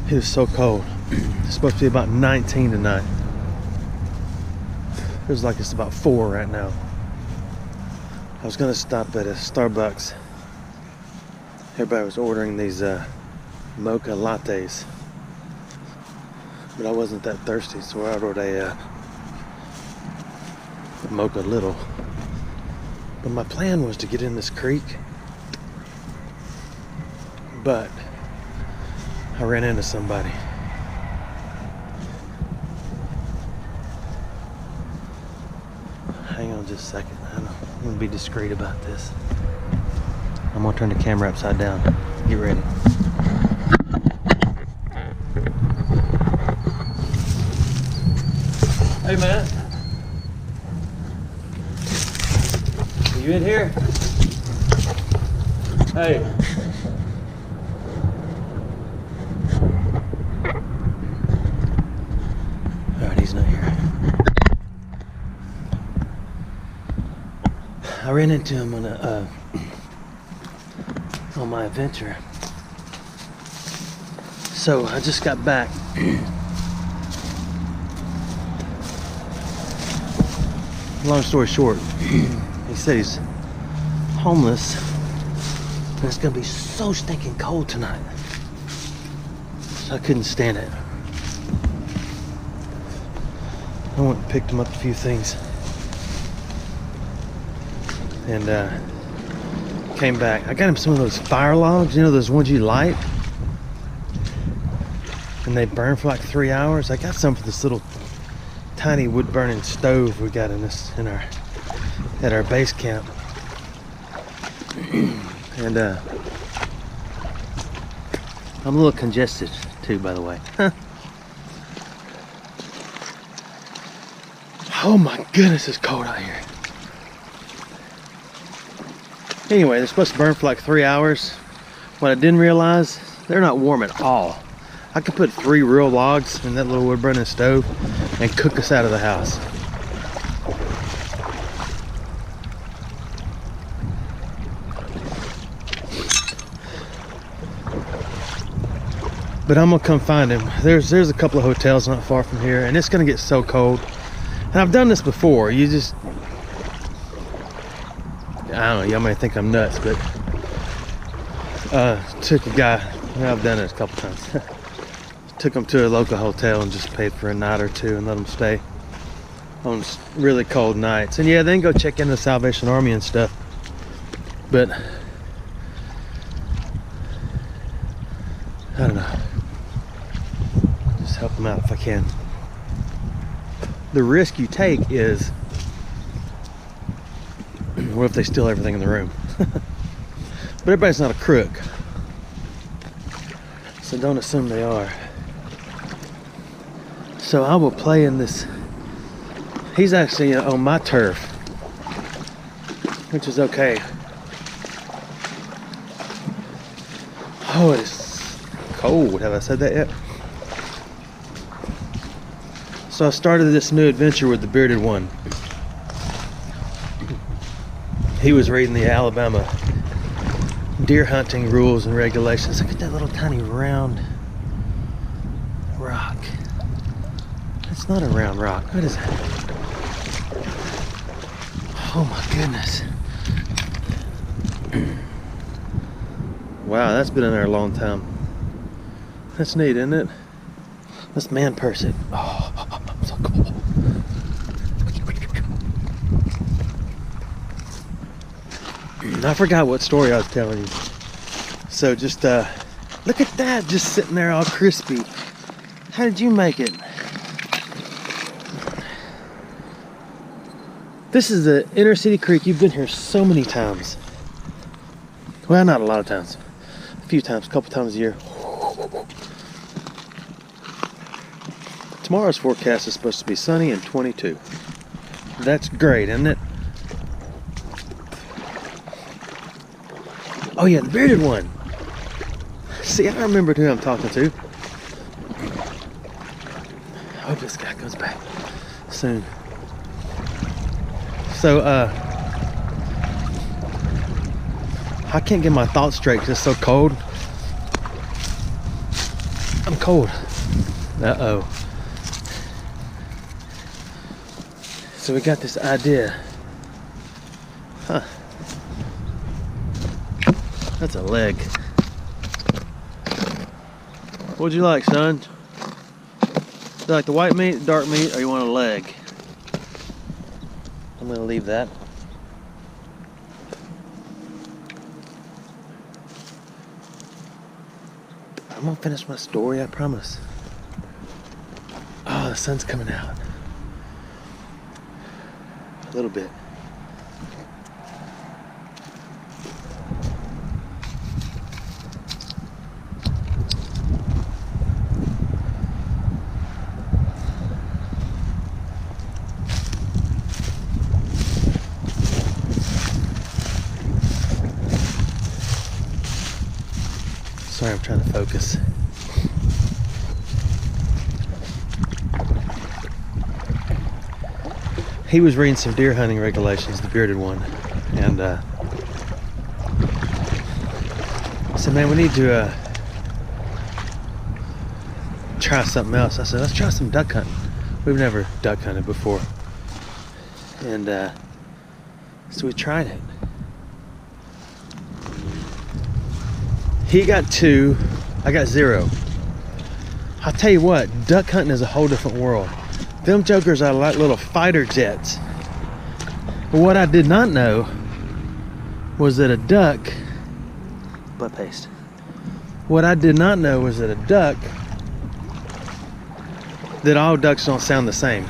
It is so cold. It's supposed to be about 19 tonight. It was like it's about 4 right now. I was gonna stop at a Starbucks. Everybody was ordering these mocha lattes, but I wasn't that thirsty, so I ordered a mocha little. But my plan was to get in this creek, but I ran into somebody. Hang on just a second. I'm gonna be discreet about this. I'm gonna turn the camera upside down. Get ready. Hey man, are you in here? Hey. Alright, he's not here. I ran into him on my adventure. So I just got back. Long story short, he said he's homeless and it's gonna be so stinking cold tonight. So I couldn't stand it. I went and picked him up a few things and came back. I got him some of those fire logs, you know, those ones you light and they burn for like 3 hours. I got some for this little tiny wood burning stove we got at our base camp. And I'm a little congested too, by the way. Oh my goodness, it's cold out here. Anyway, they're supposed to burn for like 3 hours. What I didn't realize, they're not warm at all. I could put 3 real logs in that little wood burning stove and cook us out of the house. But I'm gonna come find him. There's a couple of hotels not far from here, and it's gonna get so cold. And I've done this before. I don't know, y'all may think I'm nuts, but took a guy, I've done it a couple times. Took him to a local hotel and just paid for a night or two and let him stay on really cold nights. And yeah, then go check into the Salvation Army and stuff. But I don't know. Just help them out if I can. The risk you take is, what if they steal everything in the room? But everybody's not a crook, so don't assume they are. So I will play in this. He's actually on my turf, which is okay. Oh, it is cold. Have I said that yet? So I started this new adventure with the bearded one. He was reading the Alabama deer hunting rules and regulations. Look at that little tiny round rock. It's not a round rock. What is that? Oh my goodness. Wow, that's been in there a long time. That's neat, isn't it? Let's man purse it. Oh, I'm so cool. I forgot what story I was telling you. So just look at that, just sitting there all crispy. How did you make it? This is the inner city creek. You've been here so many times. Well, not a lot of times. A few times, a couple times a year. Tomorrow's forecast is supposed to be sunny and 22. That's great, isn't it? Oh yeah, the bearded one. See, I remembered who I'm talking to. I hope this guy comes back soon. So, I can't get my thoughts straight because it's so cold. I'm cold. Uh-oh. So we got this idea. Huh. That's a leg. What'd you like, son? You like the white meat, dark meat, or you want a leg? I'm gonna leave that. I'm gonna finish my story, I promise. Oh, the sun's coming out. A little bit. Sorry, I'm trying to focus. He was reading some deer hunting regulations, the bearded one, and said, man, we need to try something else. I said, let's try some duck hunting. We've never duck hunted before. And so we tried it. He got 2, I got 0. I'll tell you what, duck hunting is a whole different world. Them jokers are like little fighter jets. But what I did not know was that a duck, butt paste. What I did not know was that a duck, that all ducks don't sound the same.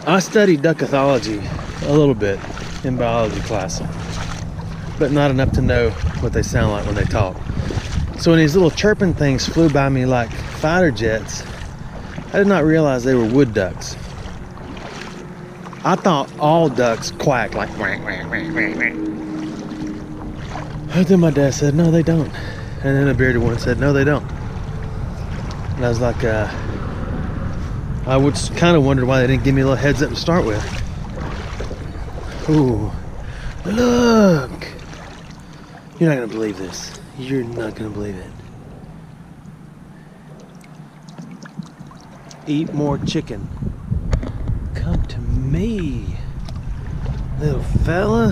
I studied duck ethology a little bit in biology class, but not enough to know what they sound like when they talk. So when these little chirping things flew by me like fighter jets, I did not realize they were wood ducks. I thought all ducks quack like quack, quack, quack, quack, quack. And then my dad said, no, they don't. And then a bearded one said, no, they don't. And I was like, I would kind of wondered why they didn't give me a little heads up to start with. Ooh, look. You're not gonna believe this. You're not gonna believe it. Eat more chicken. Come to me, little fella.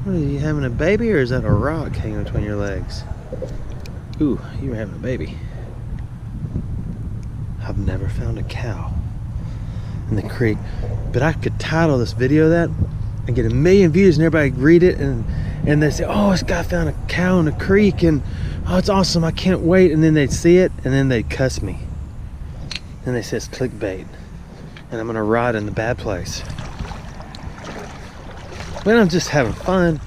What are you, having a baby, or is that a rock hanging between your legs? Ooh, you were having a baby. I've never found a cow in the creek, but I could title this video that and get 1 million views, and everybody read it and they say, oh, this guy found a cow in the creek, and oh, it's awesome, I can't wait. And then they'd see it, and then they'd cuss me. And they say it's clickbait, and I'm gonna ride in the bad place. But I'm just having fun.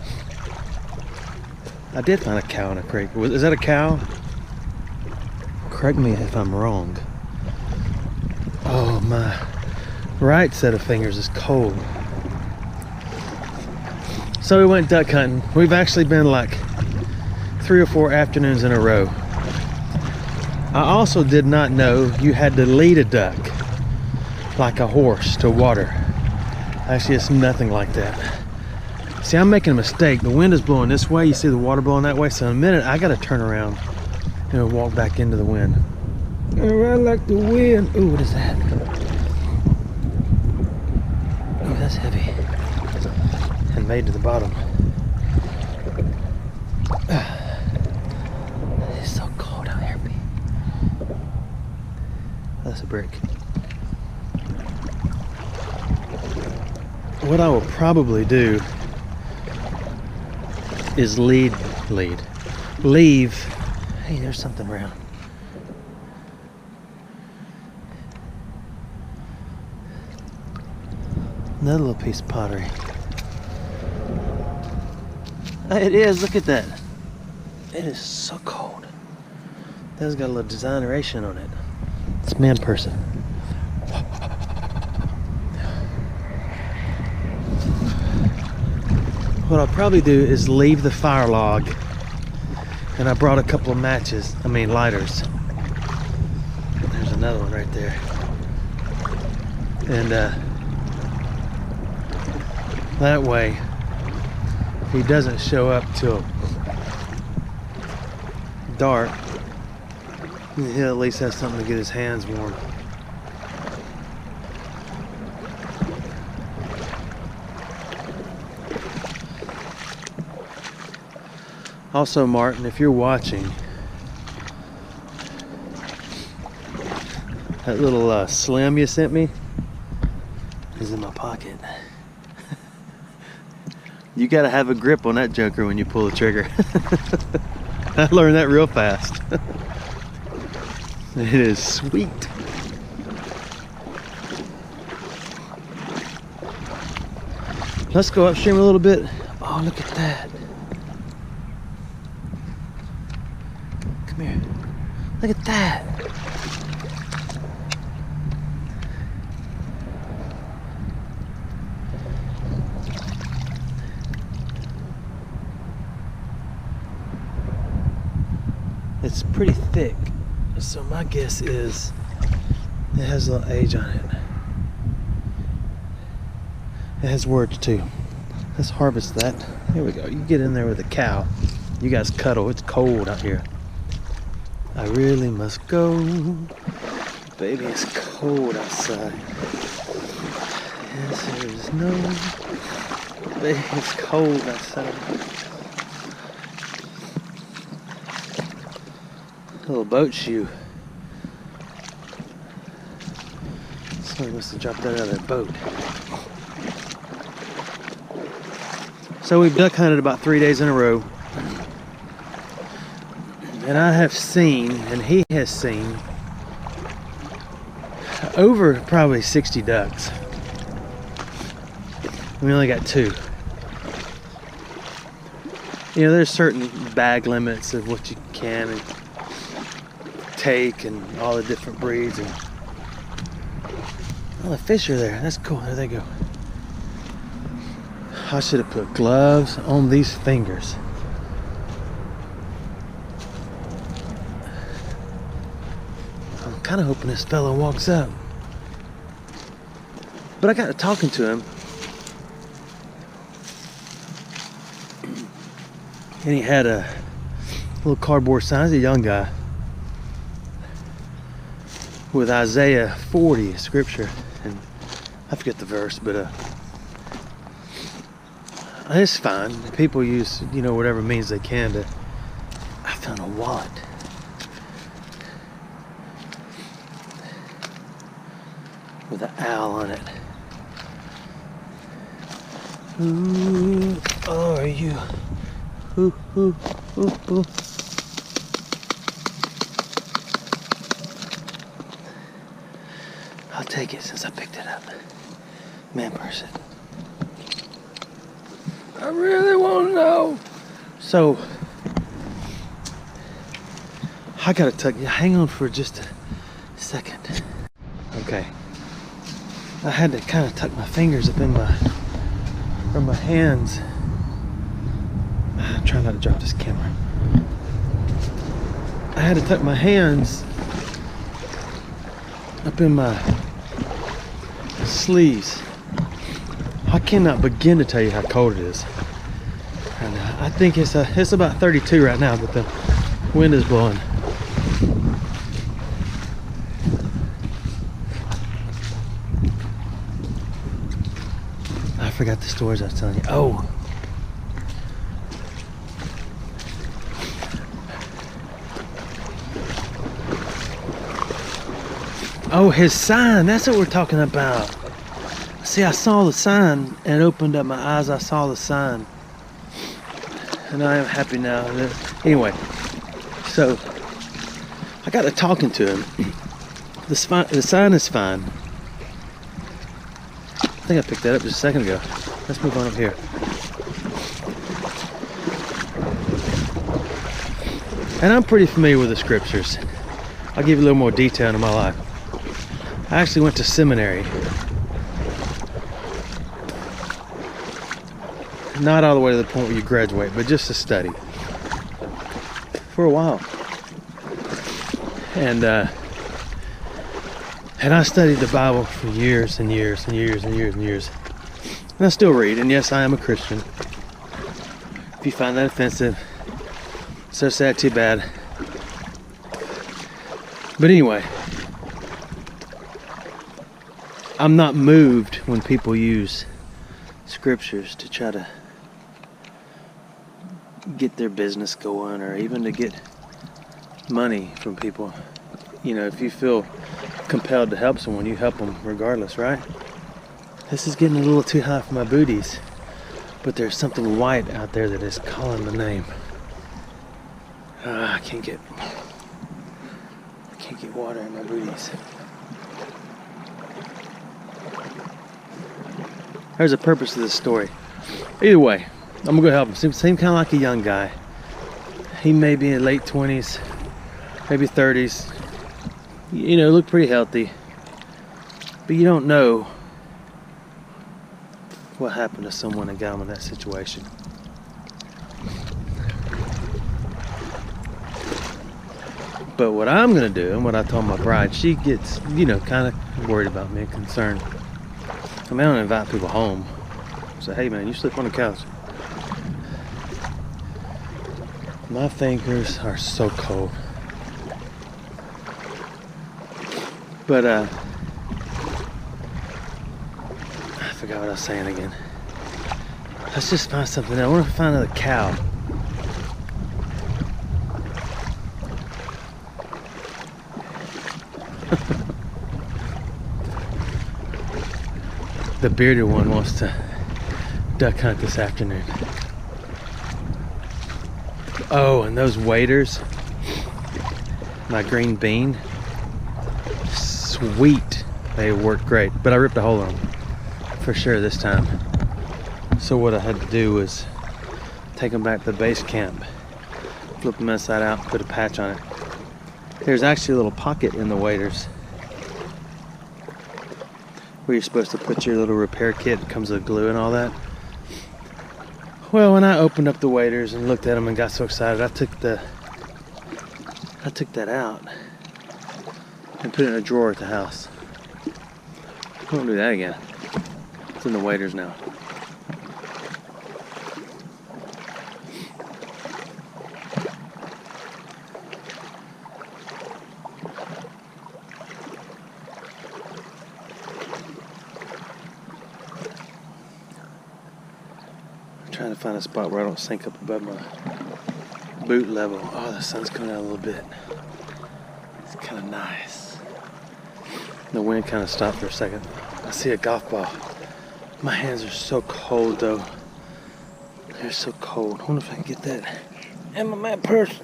I did find a cow in a creek. Is that a cow? Correct me if I'm wrong. Oh, my right set of fingers is cold. So we went duck hunting. We've actually been like 3 or 4 afternoons in a row. I also did not know you had to lead a duck like a horse to water. Actually, it's nothing like that. See, I'm making a mistake. The wind is blowing this way. You see the water blowing that way. So in a minute, I got to turn around and walk back into the wind. Oh, I like the wind. Ooh, what is that? Ooh, that's heavy. And made to the bottom. It's so cold out here. That's a brick. What I will probably do is leave. Hey, there's something around. Another little piece of pottery. It is, look at that. It is so cold. That's got a little designeration on it. It's man person. What I'll probably do is leave the fire log, and I brought a couple of matches, lighters. There's another one right there. And that way, he doesn't show up till dark, he'll at least have something to get his hands warm. Also, Martin, if you're watching, that little slim you sent me is in my pocket. You gotta have a grip on that joker when you pull the trigger. I learned that real fast. It is sweet. Let's go upstream a little bit. Oh, look at that. Come here. Look at that. It's pretty thick, so my guess is it has a little age on it. It has words too. Let's harvest that. Here we go. You get in there with a cow. You guys cuddle. It's cold out here. I really must go. Baby, it's cold outside. Yes, there is no. Baby, it's cold outside. Little boat shoe. Somebody must have dropped that out of their boat. So we've duck hunted about 3 days in a row. And I have seen, and he has seen, over probably 60 ducks. We only got 2. You know, there's certain bag limits of what you can and take and all the different breeds. And oh, the fish are there. That's cool. There they go. I should have put gloves on these fingers. I'm kind of hoping this fellow walks up. But I got to talking to him. And he had a little cardboard sign. He's a young guy. With Isaiah 40 scripture. And I forget the verse, but it's fine. People use, you know, whatever means they can to. I found a wallet. With an owl on it. Who are you? Who? I'll take it since I picked it up. Man person. I really want to know. So, I gotta tuck you. Hang on for just a second. Okay. I had to kind of tuck my fingers up in my hands. I'm trying not to drop this camera. I had to tuck my hands up in my sleeves. I cannot begin to tell you how cold it is. And I think it's about 32 right now, but the wind is blowing. I forgot the stories I was telling you. Oh, his sign. That's what we're talking about. See, I saw the sign and opened up my eyes. I saw the sign. And I am happy now. Anyway, so I got to talking to him. The sign is fine. I think I picked that up just a second ago. Let's move on up here. And I'm pretty familiar with the scriptures. I'll give you a little more detail into my life. I actually went to seminary. Not all the way to the point where you graduate, but just to study. For a while. And I studied the Bible for years and years and years and years and years. And I still read, and yes, I am a Christian. If you find that offensive, so sad, too bad. But anyway, I'm not moved when people use scriptures to try to get their business going, or even to get money from people. You know, if you feel compelled to help someone, you help them regardless, right? This is getting a little too high for my booties, but there's something white out there that is calling the name. I can't get water in my booties. There's a purpose to this story. Either way, I'm gonna go help him. Seem kind of like a young guy. He may be in late 20s, maybe 30s. You know, look pretty healthy. But you don't know what happened to someone that got him in that situation. But what I'm gonna do, and what I told my bride, she gets, you know, kind of worried about me and concerned. I mean, I don't invite people home. Say, hey man, you sleep on the couch. My fingers are so cold. But I forgot what I was saying again. Let's just find something else. I want to find another cow. The bearded one wants to duck hunt this afternoon. Oh, and those waders, my green bean, sweet. They worked great, but I ripped a hole in them for sure this time. So what I had to do was take them back to the base camp, flip them inside out, put a patch on it. There's actually a little pocket in the waders where you're supposed to put your little repair kit. It comes with glue and all that. Well, when I opened up the waders and looked at them and got so excited, I took that out and put it in a drawer at the house. I won't do that again. It's in the waders now. Trying to find a spot where I don't sink up above my boot level. Oh, the sun's coming out a little bit. It's kind of nice. The wind kind of stopped for a second. I see a golf ball. My hands are so cold though. They're so cold. I wonder if I can get that in my map purse.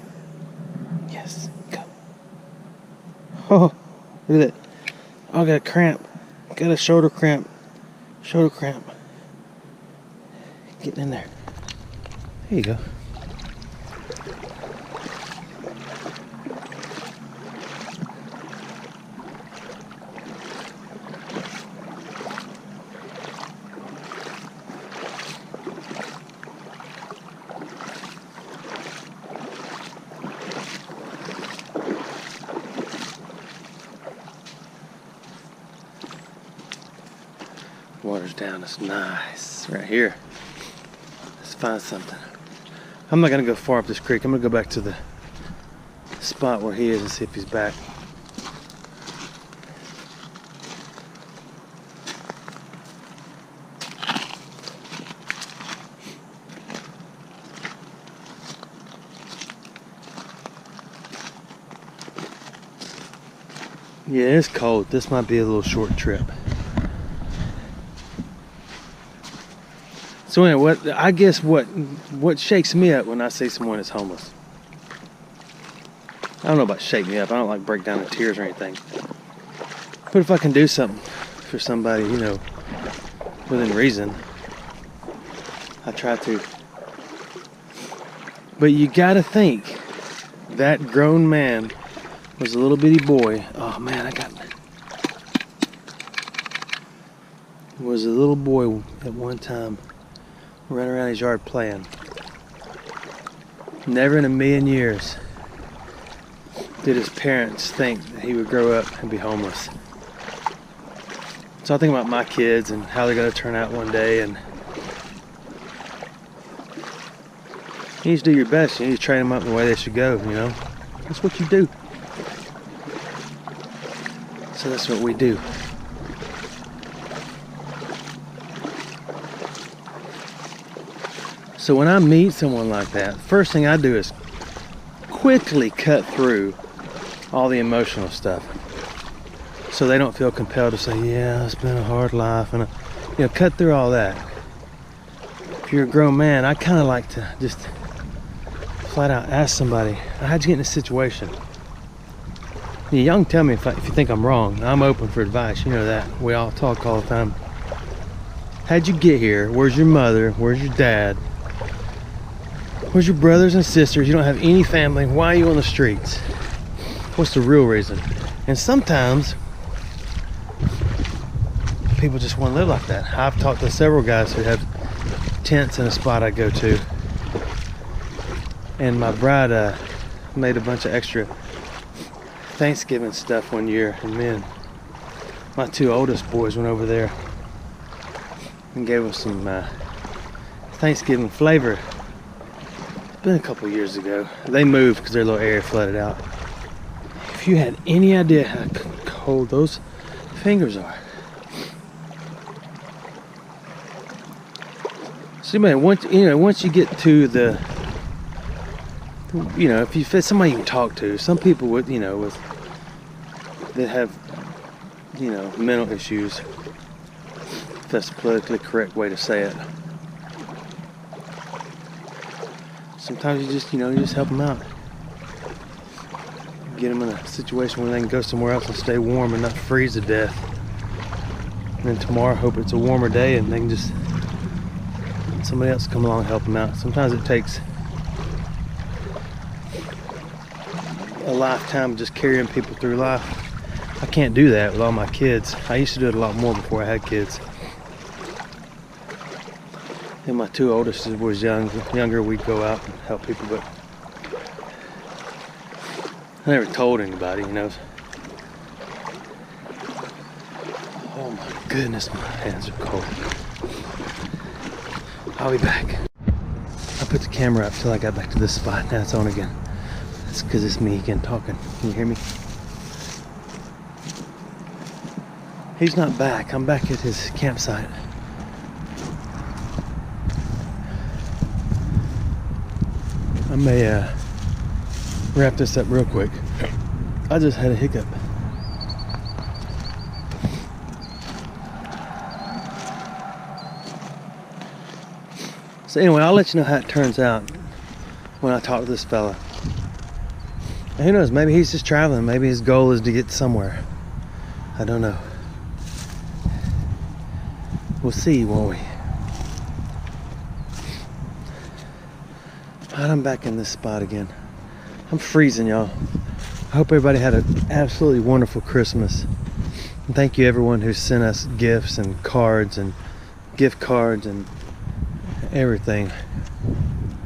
Yes, go. Oh, look at that. Oh, I got a cramp. Got a shoulder cramp. Shoulder cramp. Getting in there. There you go. Water's down. It's nice right here. Let's find something. I'm not gonna go far up this creek. I'm gonna go back to the spot where he is and see if he's back. Yeah, it's cold. This might be a little short trip. So anyway, I guess what shakes me up when I see someone that's homeless. I don't know about shake me up. I don't like break down in tears or anything. But if I can do something for somebody, you know, within reason, I try to. But you gotta think, that grown man was a little bitty boy. Oh man, was a little boy at one time running around his yard playing. Never in a million years did his parents think that he would grow up and be homeless. So I think about my kids and how they're going to turn out one day, and you need to do your best. You need to train them up in the way they should go, you know. That's what you do. So that's what we do. So when I meet someone like that, first thing I do is quickly cut through all the emotional stuff, so they don't feel compelled to say, yeah, it's been a hard life, and cut through all that. If you're a grown man, I kind of like to just flat out ask somebody, how'd you get in this situation? Y'all can tell me if you think I'm wrong. I'm open for advice, you know that. We all talk all the time. How'd you get here? Where's your mother? Where's your dad? Where's your brothers and sisters? You don't have any family. Why are you on the streets? What's the real reason? And sometimes people just want to live like that. I've talked to several guys who have tents in a spot I go to. And my bride made a bunch of extra Thanksgiving stuff one year, and then my two oldest boys went over there and gave us some Thanksgiving flavor. It's been a couple years ago. They moved because their little area flooded out. If you had any idea how cold those fingers are. So man, once you get to the, if you fit somebody you can talk to, some people with that have mental issues, if that's the politically correct way to say it. Sometimes you just help them out, get them in a situation where they can go somewhere else and stay warm and not freeze to death. And then tomorrow, hope it's a warmer day and they can just somebody else come along and help them out. Sometimes it takes a lifetime just carrying people through life. I can't do that with all my kids. I used to do it a lot more before I had kids. And my two oldest was younger, we'd go out and help people, but I never told anybody, Oh my goodness, my hands are cold. I'll be back. I put the camera up till I got back to this spot. Now it's on again. That's because it's me again talking. Can you hear me? He's not back. I'm back at his campsite. I may wrap this up real quick. I just had a hiccup. So anyway, I'll let you know how it turns out when I talk to this fella. And who knows, maybe he's just traveling. Maybe his goal is to get somewhere. I don't know. We'll see, won't we? But I'm back in this spot again. I'm freezing, y'all. I hope everybody had an absolutely wonderful Christmas. And thank you everyone who sent us gifts and cards and gift cards and everything.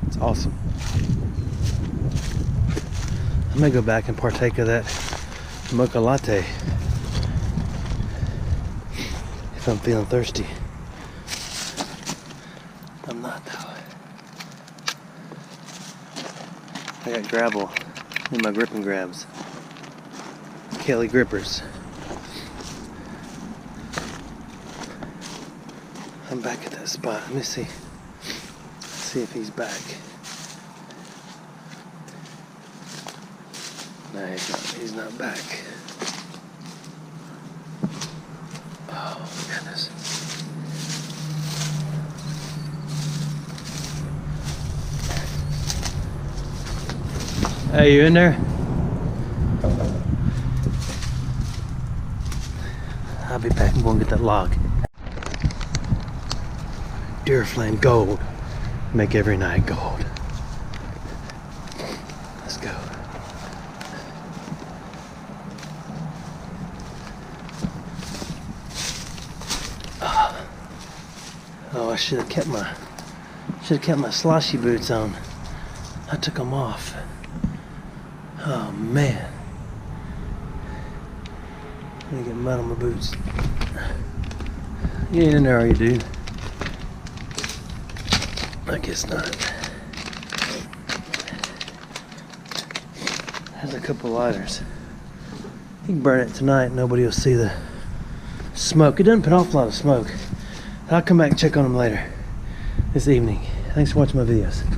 It's awesome. I may go back and partake of that mocha latte if I'm feeling thirsty. I'm not though. I got gravel in my grip and grabs. Kelly grippers. I'm back at that spot. Let me see. See if he's back. No, he's not back. Oh, goodness. Hey, you in there? I'll be back and go and get that log. Deer flame gold. Make every night gold. Let's go. Oh, I should have kept my sloshy boots on. I took them off. Oh man. I'm gonna get mud on my boots. You ain't in there, are you, dude? I guess not. There's a couple lighters. You can burn it tonight, nobody will see the smoke. It doesn't put off a lot of smoke. I'll come back and check on them later this evening. Thanks for watching my videos.